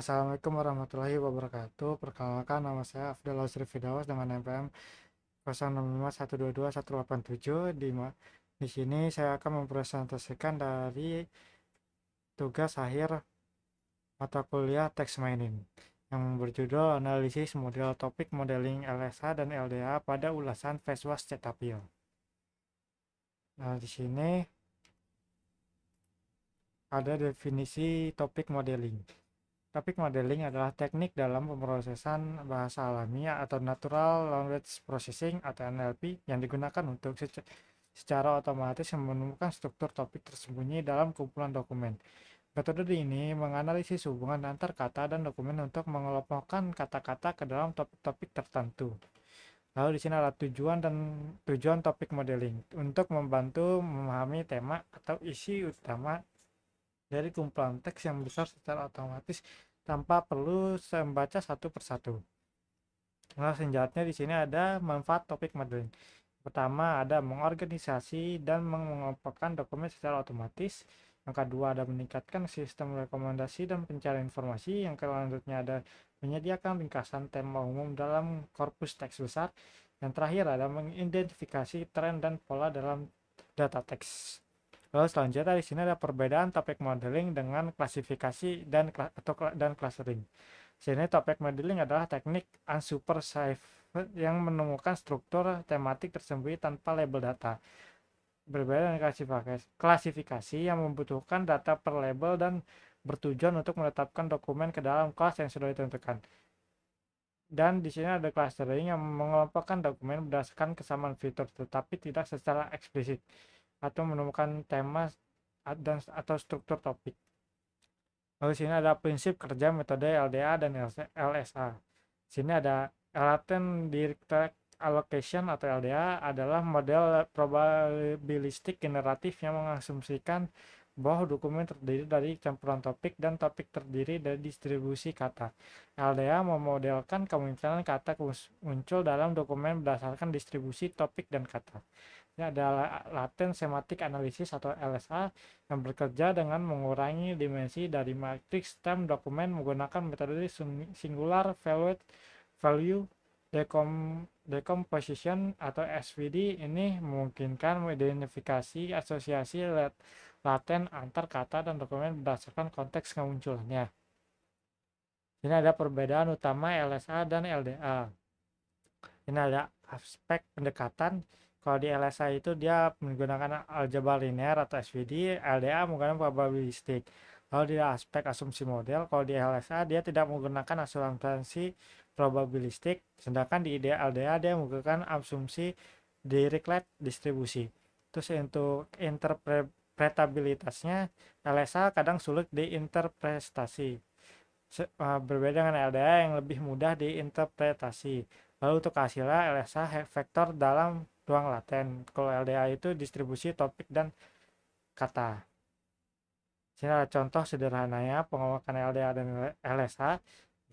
Assalamualaikum warahmatullahi wabarakatuh. Perkenalkan, nama saya Afdal Ausri Firdaus dengan NPM 0651221187. Di sini saya akan mempresentasikan dari tugas akhir mata kuliah Text Mining yang berjudul Analisis Model Topik Modeling LSA dan LDA pada ulasan Veswas Cetapil. Nah, di sini ada definisi topik modeling. Topik modeling adalah teknik dalam pemrosesan bahasa alami atau Natural Language Processing atau NLP yang digunakan untuk secara otomatis menemukan struktur topik tersembunyi dalam kumpulan dokumen. Metode ini menganalisis hubungan antar kata dan dokumen untuk mengelompokkan kata-kata ke dalam topik-topik tertentu. Lalu di sini ada tujuan topik modeling untuk membantu memahami tema atau isi utama dari kumpulan teks yang besar secara otomatis tanpa perlu membaca satu persatu. Nah, senjatanya di sini ada manfaat topik modeling. Pertama, ada mengorganisasi dan mengelompokkan dokumen secara otomatis. Yang kedua, ada meningkatkan sistem rekomendasi dan pencarian informasi. Yang selanjutnya ada menyediakan ringkasan tema umum dalam korpus teks besar. Yang terakhir ada mengidentifikasi tren dan pola dalam data teks. Lalu selanjutnya di sini ada perbedaan topik modeling dengan klasifikasi dan clustering. Sini topik modeling adalah teknik unsupervised yang menemukan struktur tematik tersembunyi tanpa label data. Berbeda dengan klasifikasi yang membutuhkan data per label dan bertujuan untuk menetapkan dokumen ke dalam kelas yang sudah ditentukan. Dan di sini ada clustering yang mengelompokkan dokumen berdasarkan kesamaan fitur tetapi tidak secara eksplisit atau menemukan tema atau struktur topik. Lalu sini ada prinsip kerja metode LDA dan LSA. Sini ada latent direct allocation atau LDA adalah model probabilistik generatif yang mengasumsikan bahwa dokumen terdiri dari campuran topik dan topik terdiri dari distribusi kata. LDA memodelkan kemungkinan kata muncul dalam dokumen berdasarkan distribusi topik dan kata. Ini adalah latent semantic analysis atau LSA yang bekerja dengan mengurangi dimensi dari matriks stem dokumen menggunakan metode singular value decomposition atau SVD. Ini memungkinkan mengidentifikasi asosiasi laten antar kata dan dokumen berdasarkan konteks kemunculannya. Ini ada perbedaan utama LSA dan LDA. Ini ada aspek pendekatan. Kalau di LSA itu dia menggunakan aljabar linear atau SVD, LDA menggunakan probabilistik. Lalu di aspek asumsi model, kalau di LSA dia tidak menggunakan asumsi probabilistik, sedangkan di LDA dia menggunakan asumsi Dirichlet distribusi. Terus untuk interpretabilitasnya, LSA kadang sulit diinterpretasi. Berbeda dengan LDA yang lebih mudah diinterpretasi. Lalu untuk hasilnya LSA vektor dalam ruang laten. Kalau LDA itu distribusi topik dan kata. Sini ada contoh sederhananya pengelolaan LDA dan LSA.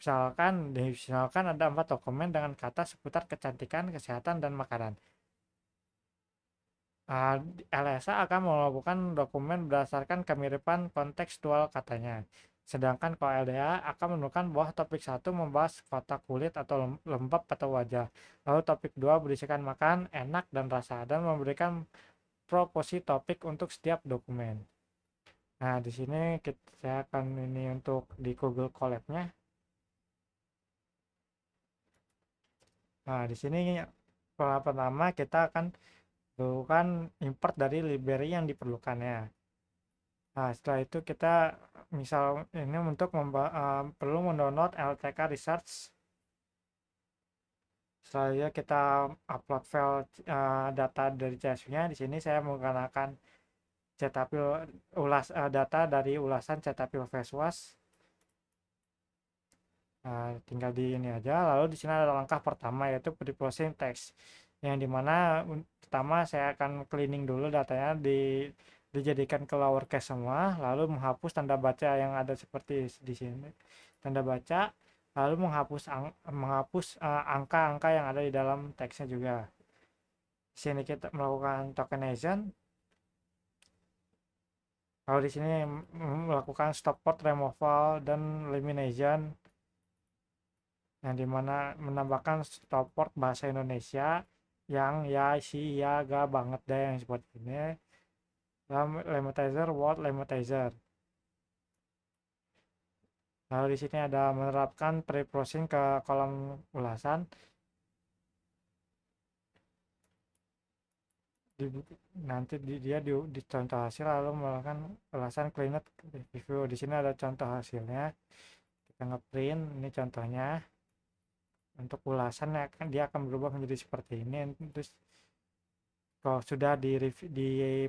Misalkan ada 4 dokumen dengan kata seputar kecantikan, kesehatan, dan makanan. LSA akan melakukan dokumen berdasarkan kemiripan kontekstual katanya. Sedangkan kalau LDA akan menemukan bahwa topik 1 membahas kotak kulit atau lembab atau wajah. Lalu topik 2 berisikan makan, enak, dan rasa, dan memberikan proposi topik untuk setiap dokumen. Nah, di sini saya akan ini untuk di Google Colab-nya. Nah, di sini pertama kita akan lakukan import dari library yang diperlukannya. Nah, setelah itu kita misal ini untuk perlu mendownload LTK Research. Setelah kita upload file data dari CSV-nya. Di sini saya menggunakan data dari ulasan Cetapil Veswas. Nah, tinggal di ini aja. Lalu di sini ada langkah pertama yaitu pre-processing text. Yang dimana pertama saya akan cleaning dulu datanya dijadikan ke lowercase semua, lalu menghapus tanda baca yang ada seperti di sini tanda baca, lalu menghapus angka-angka yang ada di dalam teksnya juga. Di sini kita melakukan tokenization. Kalau di sini melakukan stop port removal dan elimination, yang dimana menambahkan stop port bahasa Indonesia yang ya si ya ga banget deh yang seperti ini. Lematizer, word lematizer. Lalu di sini ada menerapkan pre-processing ke kolom ulasan. Di, nanti dia di contoh hasil lalu melakukan ulasan cleanet review. Di sini ada contoh hasilnya. Kita ngeprint, ini contohnya. Untuk ulasan ya, kan dia akan berubah menjadi seperti ini. Terus kalau sudah di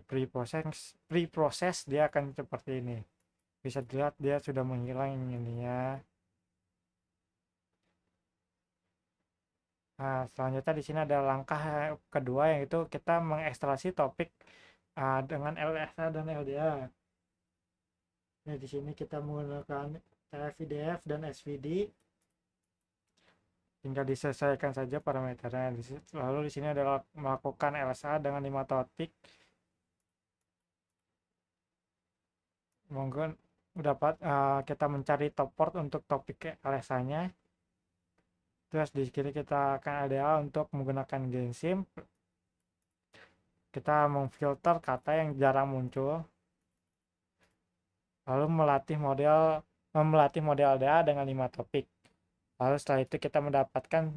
pre-process dia akan seperti ini. Bisa dilihat dia sudah menghilang ininya. Nah, selanjutnya di sini ada langkah kedua, yaitu kita mengekstraksi topik dengan LSA dan LDA. Nah, di sini kita menggunakan TF-IDF dan SVD. Tinggal disesuaikan saja parameternya. Lalu di sini adalah melakukan LSA dengan 5 topik. Monggo dapat kita mencari top port untuk topik LSA-nya. Terus di kiri kita akan LDA untuk menggunakan GenSim. Kita memfilter kata yang jarang muncul. Lalu melatih model LDA dengan 5 topik. Lalu setelah itu kita mendapatkan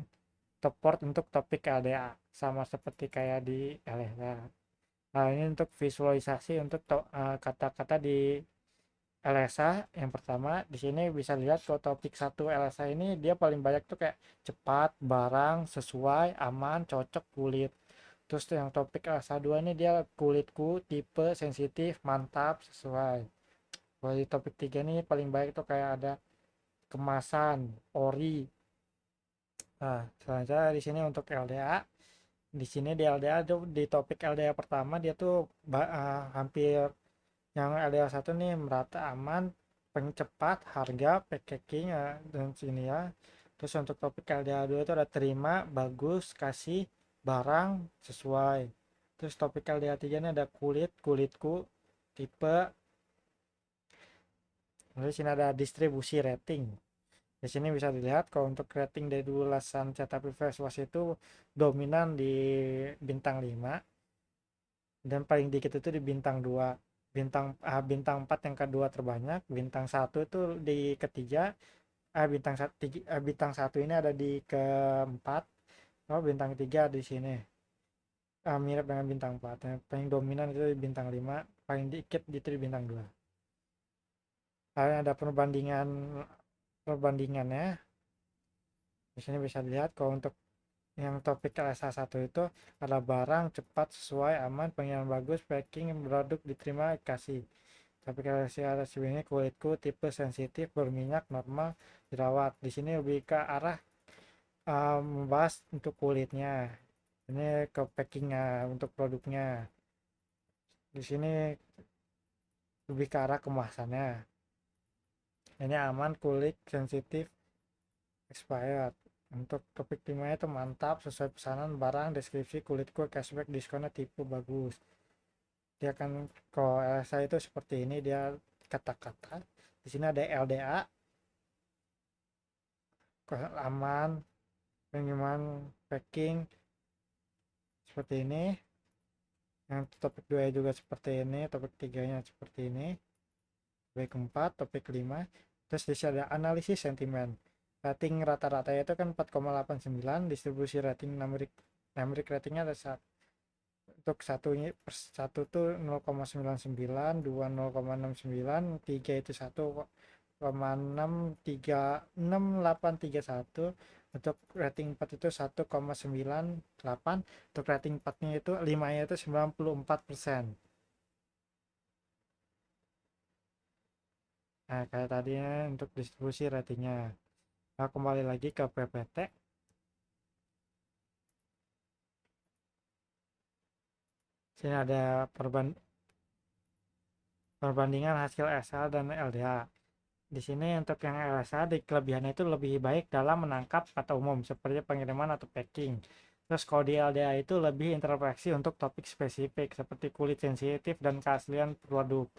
top port untuk topik LDA, sama seperti kayak di LSA. Nah, ini untuk visualisasi untuk kata-kata di LSA. Yang pertama di sini bisa lihat kalau topik 1 LSA ini dia paling banyak tuh kayak cepat, barang, sesuai, aman, cocok, kulit. Terus yang topik LSA 2 ini dia kulitku, tipe, sensitif, mantap, sesuai. Kalau di topik 3 ini paling baik tuh kayak ada kemasan, ori. Nah, selanjutnya di sini untuk LDA. Di sini di LDA tuh di topik LDA pertama dia tuh hampir yang LDA 1 nih merata, aman, pencepat, harga, packaging dan sini ya. Terus untuk topik LDA 2 itu ada terima, bagus, kasih, barang, sesuai. Terus topik LDA 3 ini ada kulit, kulitku, tipe. Lalu sini ada distribusi rating. Di sini bisa dilihat kalau untuk rating dari ulasan cetak private was itu dominan di bintang 5 dan paling dikit itu di bintang 2. Bintang 4 yang kedua terbanyak, bintang 1 itu di ketiga, bintang 1 ini ada di keempat. Oh, bintang 3 di sini. Mirip dengan bintang 4. Yang paling dominan itu di bintang 5, paling dikit itu di bintang 2. Lalu ada perbandingannya. Di sini bisa dilihat kalau untuk yang topik LSA 1 itu ada barang, cepat, sesuai, aman, pengiriman bagus, packing, produk diterima, kasih. Topik LSA ini kulitku, tipe sensitif, berminyak, normal, dirawat. Di sini lebih ke arah membahas untuk kulitnya. Ini ke packingnya untuk produknya. Di sini lebih ke arah kemasannya. Ini aman, kulit, sensitif, expired. Untuk topik 5 itu mantap, sesuai pesanan, barang, deskripsi, kulitku, cashback, diskonnya tipe bagus. Dia kan kalau LSA itu seperti ini, dia kata-kata. Di sini ada LDA, aman, pengiriman, packing, seperti ini. Yang topik 2 juga seperti ini, topik 3 nya seperti ini, topik 4, topik 5. Terus di sini ada analisis sentimen. Rating rata-rata itu kan 4,89, distribusi rating numeric ratingnya ada untuk satu tuh 0,99, 2 0,69, 3 itu 1,63831. Untuk rating 4 itu 1,98. Untuk rating 4 nya itu 5 nya itu 94%. Nah, kayak tadinya untuk distribusi ratingnya. Nah, kembali lagi ke PPT. Sini ada perbandingan hasil SL dan LDH. Di sini untuk yang LSA di kelebihannya itu lebih baik dalam menangkap kata umum seperti pengiriman atau packing. Terus kalau di LDA itu lebih introspeksi untuk topik spesifik seperti kulit sensitif dan keaslian produk.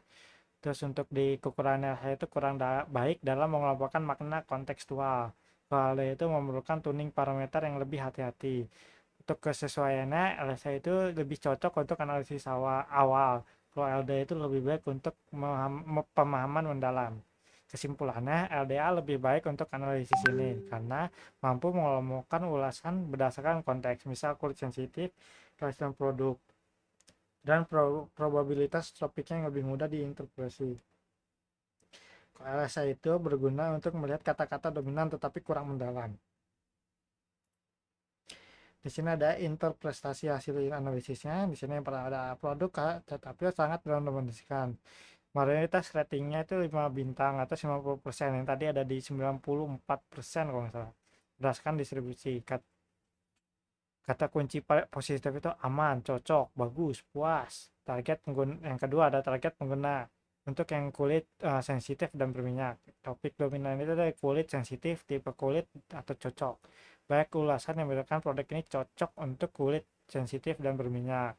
Terus untuk di kekurangan LSA itu kurang baik dalam mengelompokkan makna kontekstual. Kalau itu memerlukan tuning parameter yang lebih hati-hati. Untuk kesesuaiannya, LSA itu lebih cocok untuk analisis awal. Kalau LDA itu lebih baik untuk pemahaman mendalam. Kesimpulannya, LDA lebih baik untuk analisis ini karena mampu mengelompokkan ulasan berdasarkan konteks, misal kulit sensitif, respon produk, dan probabilitas topiknya yang lebih mudah diinterpretasi. LSA itu berguna untuk melihat kata-kata dominan tetapi kurang mendalam. Di sini ada interpretasi hasil analisisnya. Di sini ada produk tetapi sangat mendominasikan. Mayoritas ratingnya itu 5 bintang atau 50%. Yang tadi ada di 94% kalau nggak salah. Berdasarkan distribusi. Kata kunci positif itu aman, cocok, bagus, puas. Target pengguna yang kedua ada target pengguna. Untuk yang kulit sensitif dan berminyak. Topik dominan itu dari kulit sensitif, tipe kulit atau cocok. Baik ulasan yang membedakan produk ini cocok untuk kulit sensitif dan berminyak.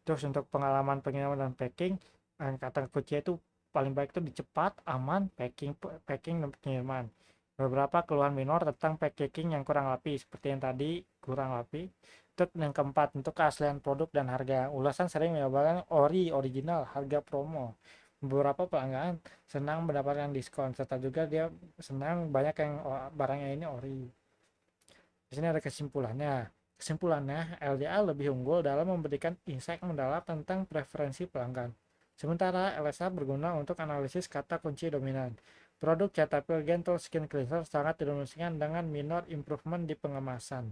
Terus untuk pengalaman pengiriman dan packing, kata kunci itu paling baik itu cepat, aman, packing dan pengiriman. Beberapa keluhan minor tentang packaging yang kurang rapi, seperti yang tadi kurang rapi. Untuk yang keempat, untuk keaslian produk dan harga. Ulasan sering menyebabkan original, harga promo. Beberapa pelanggan senang mendapatkan diskon, serta juga dia senang banyak yang barangnya ini ori. Di sini ada kesimpulannya. Kesimpulannya, LDA lebih unggul dalam memberikan insight mendalam tentang preferensi pelanggan. Sementara LSA berguna untuk analisis kata kunci dominan. Produk Cetaphil Gentle Skin Cleanser sangat didominasikan dengan minor improvement di pengemasan.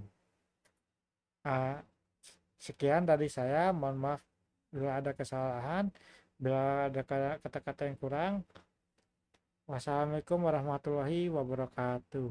Sekian dari saya, mohon maaf bila ada kesalahan, bila ada kata-kata yang kurang. Wassalamualaikum warahmatullahi wabarakatuh.